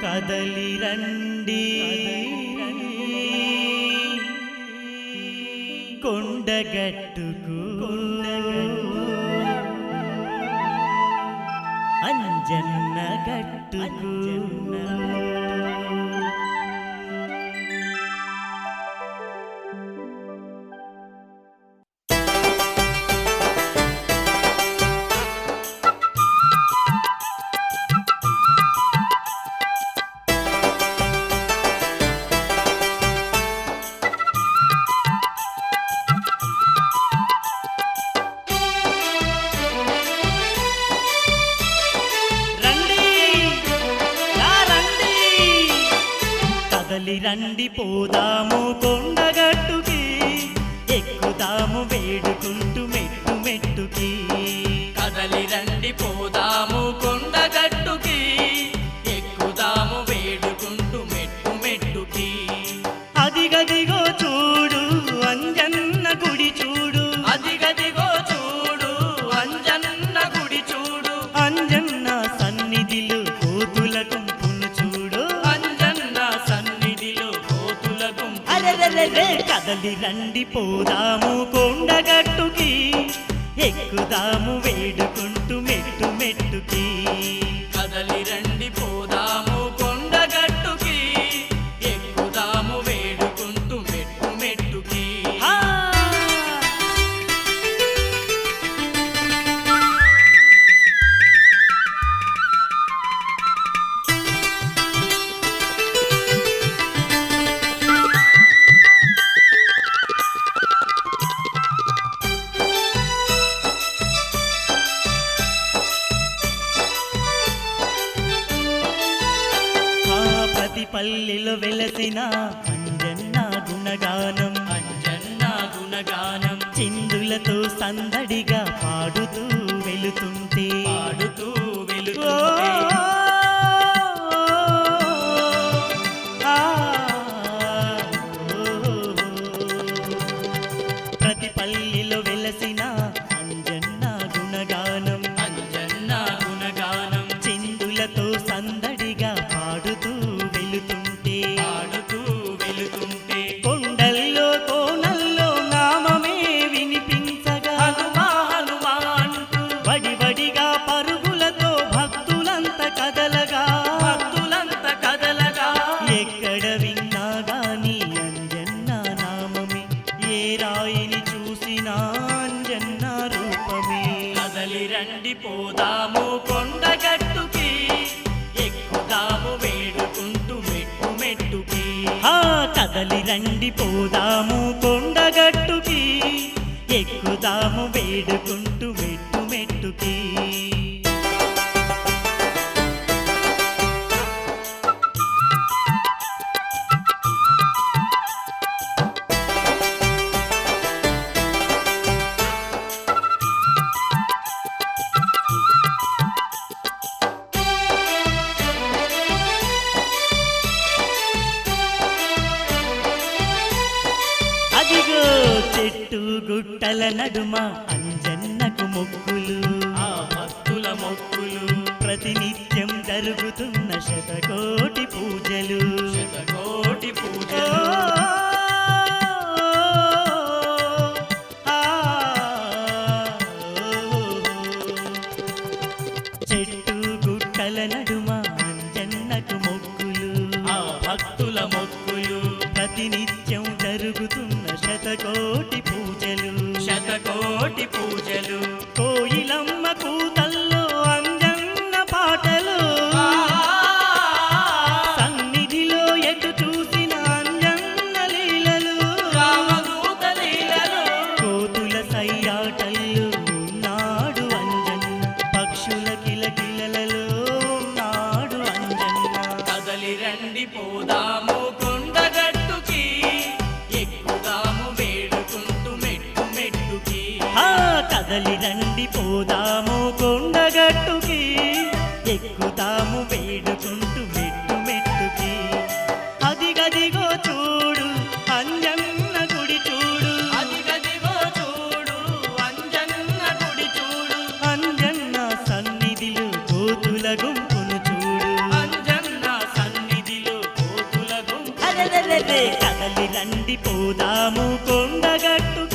కదలి రండి కొండగట్టుకు అంజన్న గట్టుకు రండి పోదాము కొండగట్టుకి ఎక్కుదాము వేడుకుంటూ మెట్టు మెట్టుకి కదలి రండి పోదాము కొండగట్టుకి ఎక్కుదాము వేడుకుంటూ మెట్టు మెట్టుకి అదిగదిగో చూడు అంజన్న గుడి చూడు అదిగదిగో చూడు అంజన్న గుడి చూడు అంజన్న సన్నిధిలో కోతులకు కదలి రండి పోదాము కొండగట్టుకి ఎక్కుదాము వేడుకుంటూ మెట్టు మెట్టుకి కదలి రండి పోదాము కొండగట్టుకి ఎక్కుదాము వేడుకుంటూ మెట్టు మెట్టుకి పల్లెలో వెలసిన అంజన్న గుణగానం చిందులతో సందడిగా పాడుతూ వెళుతుంటే ప్రతి పల్లెలో వెలసిన అంజన్న గుణగానం చిందులతో సందడిగా పాడుతూ కొండల్లో కోనల్లో నామమే వినిపించగా వడివడిగా పరుగులతో భక్తులంత కదలగా ఎక్కడ విన్నా గాని అంజన్న నామమే ఏ రాయిని చూసినా అంజన్న రూపమే కదలి రండి పోదాము కొండగట్టుకి ఎక్కుదాము వేడుకుంటూ మెట్టు మెట్టుకి కదలి రండి పోదాము కొండగట్టుకి ఎక్కుదాము వేడుకుంటూ మెట్టు మెట్టుకి చెట్టు గుట్టల నడుమ అంజన్నకు మొక్కులు ఆ భక్తుల మొక్కులు ప్రతినిత్యం జరుగుతున్న శతకోటి పూజలు చెట్టు గుట్టల నడుమ అంజన్నకు మొక్కులు ఆ భక్తుల మొక్కులు ప్రతినిత్యం జరుగుతున్న శతకోటి పూజలు కోయిలమ్మ కూతల్లో అంజన్న పాటలు సన్నిధిలో ఎటు చూసిన అంజన్న లీలలు కోతుల సయ్యాటల్లో ఉన్నాడు అంజన్న పక్షుల కిలకిలలలో ఉన్నాడు అంజన్న కదలి రండి పోదాము కొండగట్టుకి ఎక్కుదాము వేడుకుంటూ మెట్టు మెట్టుకి కదలి రండి పోదాము కొండగట్టుకి ఎక్కుదాము వేడుకుంటూ మెట్టు మెట్టుకి అదిగదిగో చూడు అంజన్న గుడి చూడు అంజన్న సన్నిధిలో కోతుల గుంపును చూడు అరెరెరెరెరె, కదలి రండి పోదాము కొండగట్టుకి